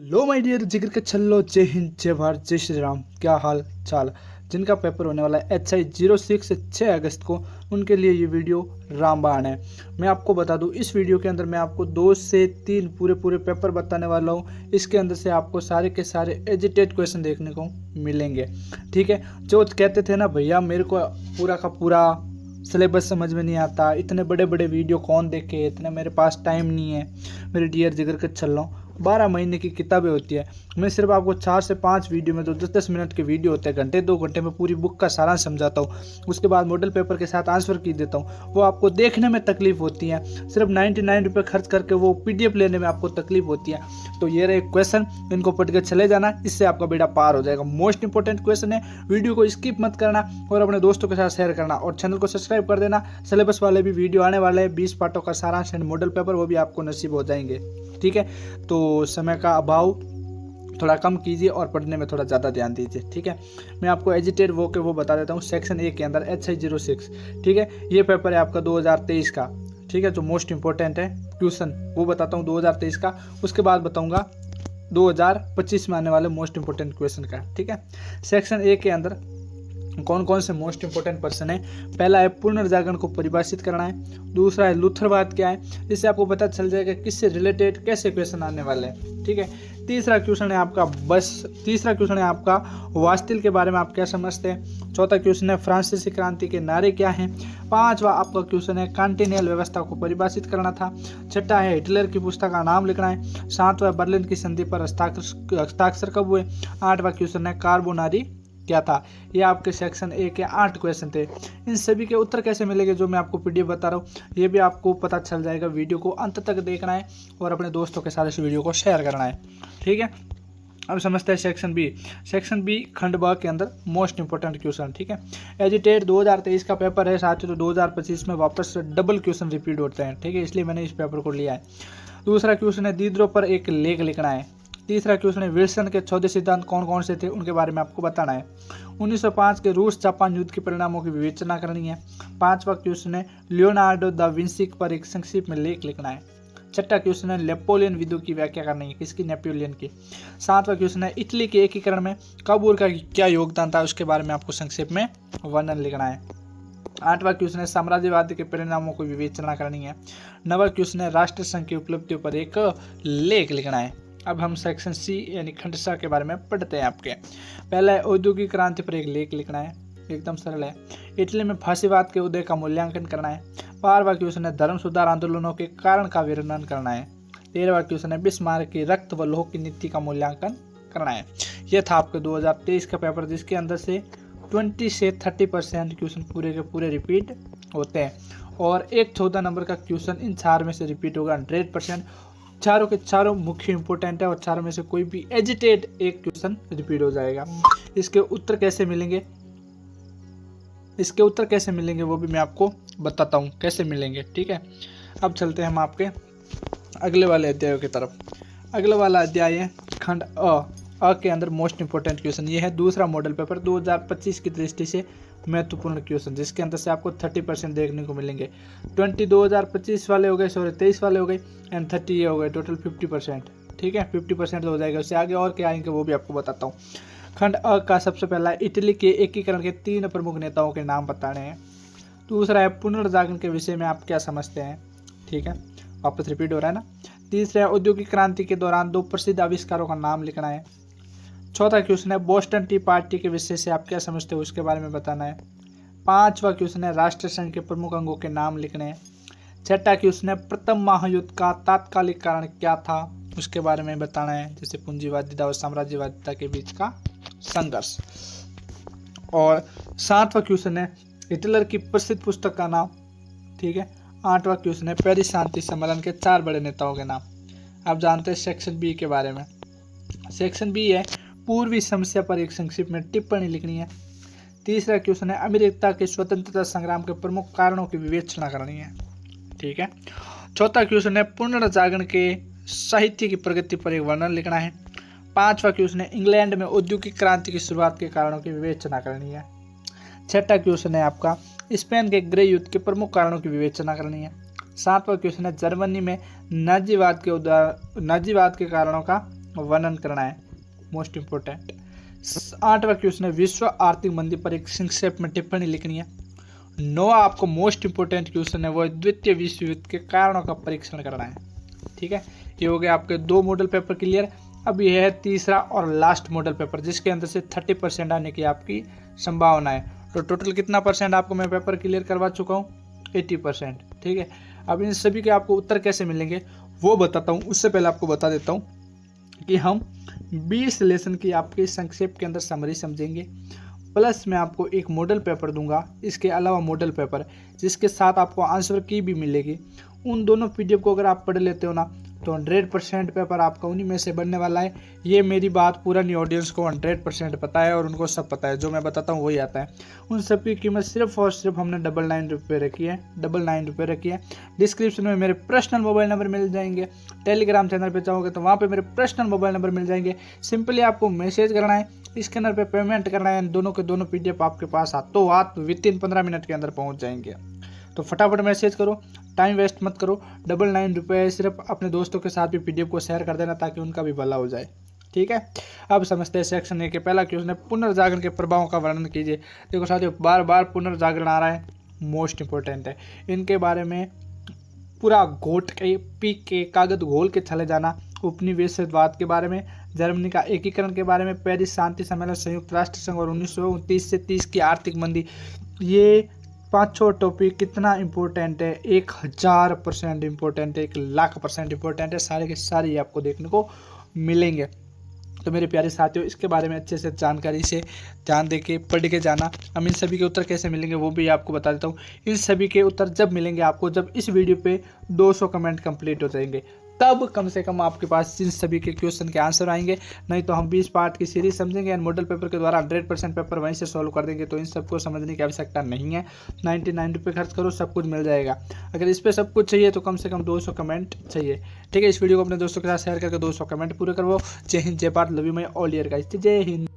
Low my dear जिगर के छल्लो, जय हिंद, जय भारत, जय श्री राम। क्या हाल चाल। जिनका पेपर होने वाला है HI06 से 6 अगस्त को, उनके लिए ये वीडियो रामबाण है। मैं आपको बता दूं, इस वीडियो के अंदर मैं आपको 2 से 3 पूरे पेपर बताने वाला हूँ। इसके अंदर से आपको सारे के सारे एजिटेड क्वेश्चन देखने को मिलेंगे। ठीक है, जो कहते थे ना भैया मेरे को पूरा का पूरा सिलेबस समझ में नहीं आता, इतने बड़े बड़े वीडियो कौन देखे, इतना मेरे पास टाइम नहीं है। मेरे डियर जिगर के छल्लों, 12 महीने की किताबें होती है। मैं सिर्फ आपको 4 से 5 वीडियो में, तो 10-10 मिनट के वीडियो होते हैं, घंटे 2 घंटे में पूरी बुक का सारांश समझाता हूँ। उसके बाद मॉडल पेपर के साथ आंसर की देता हूँ। वो आपको देखने में तकलीफ होती है, सिर्फ 99 रुपये खर्च करके वो PDF लेने में आपको तकलीफ होती है। तो ये रहे क्वेश्चन, इनको पढ़ के चले जाना, इससे आपका बेड़ा पार हो जाएगा। मोस्ट इंपॉर्टेंट क्वेश्चन है, वीडियो को स्किप मत करना और अपने दोस्तों के साथ शेयर करना और चैनल को सब्सक्राइब कर देना। सिलेबस वाले भी वीडियो आने वाले हैं, 20 पार्टों का सारांश एंड मॉडल पेपर, वो भी आपको नसीब हो जाएंगे। ठीक है, तो समय का अभाव थोड़ा कम कीजिए और पढ़ने में थोड़ा ज़्यादा ध्यान दीजिए। ठीक है, मैं आपको एजिटेड वो बता देता हूँ। सेक्शन ए के अंदर HI06, ठीक है, ये पेपर है आपका 2023 का। ठीक है, जो मोस्ट इंपॉर्टेंट है क्वेश्चन वो बताता हूँ 2023 का, उसके बाद बताऊँगा 2025 में आने वाले मोस्ट इंपॉर्टेंट क्वेश्चन का। ठीक है, सेक्शन ए के अंदर कौन कौन से मोस्ट इंपॉर्टेंट पर्सन है। पहला है पुनर्जागरण को परिभाषित करना है। दूसरा है लूथरवाद क्या है, इससे आपको पता चल जाएगा किससे रिलेटेड कैसे क्वेश्चन आने वाले हैं। ठीक है, तीसरा क्वेश्चन है आपका वास्तिल के बारे में आप क्या समझते हैं। चौथा क्वेश्चन है फ्रांसीसी क्रांति के नारे क्या हैं। पांचवा आपका क्वेश्चन है कॉन्टिनेंटल व्यवस्था को परिभाषित करना था। छठा है हिटलर की पुस्तक का नाम लिखना है। सातवां बर्लिन की संधि पर हस्ताक्षर कब हुए। आठवां क्वेश्चन है कार्बोनारी क्या था। ये आपके सेक्शन ए के 8 क्वेश्चन थे। इन सभी के उत्तर कैसे मिलेंगे, जो मैं आपको PDF बता रहा हूँ, ये भी आपको पता चल जाएगा। वीडियो को अंत तक देखना है और अपने दोस्तों के साथ इस वीडियो को शेयर करना है। ठीक है, अब समझते हैं सेक्शन बी। सेक्शन बी खंड ब के अंदर मोस्ट इंपॉर्टेंट क्वेश्चन। ठीक है, एजिटेड 2023 का पेपर है साथियों, तो 2025 में वापस डबल क्वेश्चन रिपीट होते हैं। ठीक है, इसलिए मैंने इस पेपर को लिया है। दूसरा क्वेश्चन है दीद्रो पर एक लेख लिखना है। तीसरा क्वेश्चन है विल्सन के 14 सिद्धांत कौन कौन से थे, उनके बारे में आपको बताना है। 1905 के रूस जापान युद्ध के परिणामों की विवेचना करनी है। पांचवा क्वेश्चन है लियोनार्डो दा विंसी पर एक संक्षिप्त में लेख लिखना है। छठा क्वेश्चन है नेपोलियन विदु की व्याख्या करनी है, किसकी, नेपोलियन की। सातवां क्वेश्चन है इटली के एकीकरण में काबूल का क्या योगदान था, उसके बारे में आपको संक्षेप में वर्णन लिखना है। आठवां क्वेश्चन है साम्राज्यवाद के परिणामों को विवेचना करनी है। नवा क्वेश्चन है राष्ट्र संघ की उपलब्धियों पर एक लेख लिखना है। अब हम सेक्शन सी यानी खंड सा के बारे में पढ़ते हैं। आपके पहला है औद्योगिक क्रांति पर एक लेख लिखना है, एकदम सरल है। इटली में फांसीवाद के उदय का मूल्यांकन करना है। 12वां क्वेश्चन है धर्म सुधार आंदोलनों के कारण का वर्णन करना है। 13वां क्वेश्चन है बिस्मार्क की रक्त व लोह की नीति का मूल्यांकन करना है। यह था आपके 2023 का पेपर, जिसके अंदर से 20 से 30% क्वेश्चन पूरे के पूरे रिपीट होते हैं और एक 14 नंबर का क्वेश्चन इन 4 में से रिपीट होगा 100%। चारों के चारों मुख्य इंपॉर्टेंट है और चारों में से कोई भी एजिटेड एक क्वेश्चन रिपीट हो जाएगा। इसके उत्तर कैसे मिलेंगे वो भी मैं आपको बताता हूँ कैसे मिलेंगे। ठीक है, अब चलते हैं हम आपके अगले वाले अध्यायों की तरफ। अगला वाला अध्याय है खंड अ के अंदर मोस्ट इंपॉर्टेंट क्वेश्चन। ये है दूसरा मॉडल पेपर 2025 की दृष्टि से महत्वपूर्ण क्वेश्चन, जिसके अंदर से आपको 30% देखने को मिलेंगे। 2025 वाले हो गए, 23 वाले हो गए एंड 30 ये हो गए, टोटल 50%। ठीक है, 50% हो जाएगा। उससे आगे और क्या आएंगे वो भी आपको बताता हूँ। खंड अ का सबसे पहला इटली के एकीकरण के 3 प्रमुख नेताओं के नाम बताने हैं। दूसरा है पुनर्जागरण के विषय में आप क्या समझते हैं। ठीक है, वापस रिपीट हो रहा है ना। तीसरा है औद्योगिक क्रांति के दौरान 2 प्रसिद्ध आविष्कारों का नाम लिखना है। चौथा क्वेश्चन है बोस्टन टी पार्टी के विषय से आप क्या समझते हो, उसके बारे में बताना है। 5वां क्वेश्चन है राष्ट्र संघ के प्रमुख अंगों के नाम लिखने हैं। 6ठा क्वेश्चन है प्रथम महायुद्ध का तात्कालिक कारण क्या था, उसके बारे में बताना है, जैसे पूंजीवादिता और साम्राज्यवादिता के बीच का संघर्ष। और 7वां क्वेश्चन है हिटलर की प्रसिद्ध पुस्तक का नाम। ठीक है, 8वां क्वेश्चन है पेरिस शांति सम्मेलन के 4 बड़े नेताओं के नाम। आप जानते हैं सेक्शन बी के बारे में। सेक्शन बी है पूर्वी समस्या पर एक संक्षिप्त में टिप्पणी लिखनी है। तीसरा क्वेश्चन है अमेरिका के स्वतंत्रता संग्राम के प्रमुख कारणों की विवेचना करनी है। ठीक है, चौथा क्वेश्चन है पुनर्जागरण के साहित्य की प्रगति पर एक वर्णन लिखना है। 5वां क्वेश्चन है इंग्लैंड में औद्योगिक क्रांति की शुरुआत के कारणों की विवेचना करनी है। 6ठा क्वेश्चन है आपका स्पेन के गृह युद्ध के प्रमुख कारणों की विवेचना करनी है। 7वां क्वेश्चन है जर्मनी में नाजीवाद के कारणों का वर्णन करना है, मोस्ट इम्पोर्टेंट। 8वां क्वेश्चन है विश्व आर्थिक मंदी पर एक संक्षेप में टिप्पणी लिखनी है। 9वां आपको मोस्ट इम्पोर्टेंट क्वेश्चन है वो द्वितीय विश्व युद्ध के कारणों का परीक्षण करना है। ठीक है, ये हो गया आपके 2 मॉडल पेपर क्लियर। अब यह है तीसरा और लास्ट मॉडल पेपर जिसके अंदर से 30% आने की आपकी संभावना है। तो टोटल कितना परसेंट आपको मैं पेपर क्लियर करवा चुका हूँ, 80%। ठीक है, अब इन सभी के आपको उत्तर कैसे मिलेंगे वो बताता हूँ। उससे पहले आपको बता देता हूँ कि हम 20 लेसन की आपके संक्षेप के अंदर समरी समझेंगे, प्लस मैं आपको एक मॉडल पेपर दूंगा, इसके अलावा मॉडल पेपर जिसके साथ आपको आंसर की भी मिलेगी। उन दोनों पीडीएफ को अगर आप पढ़ लेते हो ना तो 100% पेपर आपका उन्हीं में से बनने वाला है। ये मेरी बात पुरानी ऑडियंस को 100% पता है और उनको सब पता है, जो मैं बताता हूँ वही आता है। उन सब की कीमत सिर्फ और सिर्फ हमने 99 रुपये रखी है, 99 रुपये रखी है। डिस्क्रिप्शन में मेरे पर्सनल मोबाइल नंबर मिल जाएंगे, टेलीग्राम चैनल पे जाओगे तो वहाँ पे मेरे पर्सनल मोबाइल नंबर मिल जाएंगे। सिंपली आपको मैसेज करना है, स्कैनर पे पेमेंट करना है, दोनों के दोनों पीडीएफ आपके पास हाथों हाथ विदिन 15 मिनट के अंदर पहुँच जाएंगे। तो फटाफट मैसेज करो, टाइम वेस्ट मत करो। 99 रुपये सिर्फ अपने दोस्तों के साथ भी पीडीएफ को शेयर कर देना ताकि उनका भी भला हो जाए। ठीक है, अब समझते हैं सेक्शन ए के पहला क्वेश्चन है पुनर्जागरण के प्रभावों का वर्णन कीजिए। देखो साथियों, बार बार पुनर्जागरण आ रहा है, मोस्ट इंपॉर्टेंट है। इनके बारे में पूरा घोट के पी के कागज घोल के चले जाना। उपनिवेशवाद के बारे में, जर्मनी का एकीकरण के बारे में, पेरिस शांति सम्मेलन, संयुक्त राष्ट्र संघ और 1929 से 30 की आर्थिक मंदी। ये 5 टॉपिक कितना इंपॉर्टेंट है, 1000% इंपॉर्टेंट है, 1,00,000% इंपॉर्टेंट है। सारे के सारे आपको देखने को मिलेंगे। तो मेरे प्यारे साथियों, इसके बारे में अच्छे से जानकारी से ध्यान दे के पढ़ के जाना। हम इन सभी के उत्तर कैसे मिलेंगे वो भी आपको बता देता हूँ। इन सभी के उत्तर जब मिलेंगे आपको, जब इस वीडियो पे 200 कमेंट कंप्लीट हो जाएंगे, तब कम से कम आपके पास इन सभी के क्वेश्चन के आंसर आएंगे। नहीं तो हम 20 पार्ट की सीरीज समझेंगे एंड मॉडल पेपर के द्वारा 100% पेपर वहीं से सॉल्व कर देंगे। तो इन सबको समझने की आवश्यकता नहीं है। 99 रुपये खर्च करो, सब कुछ मिल जाएगा। अगर इस पर सब कुछ चाहिए तो कम से कम 200 कमेंट चाहिए। ठीक है, इस वीडियो को अपने दोस्तों के साथ शेयर करके 200 कमेंट पूरे करवाओ। जय हिंद, जय Bharat, love you my all year guys. जय हिंद।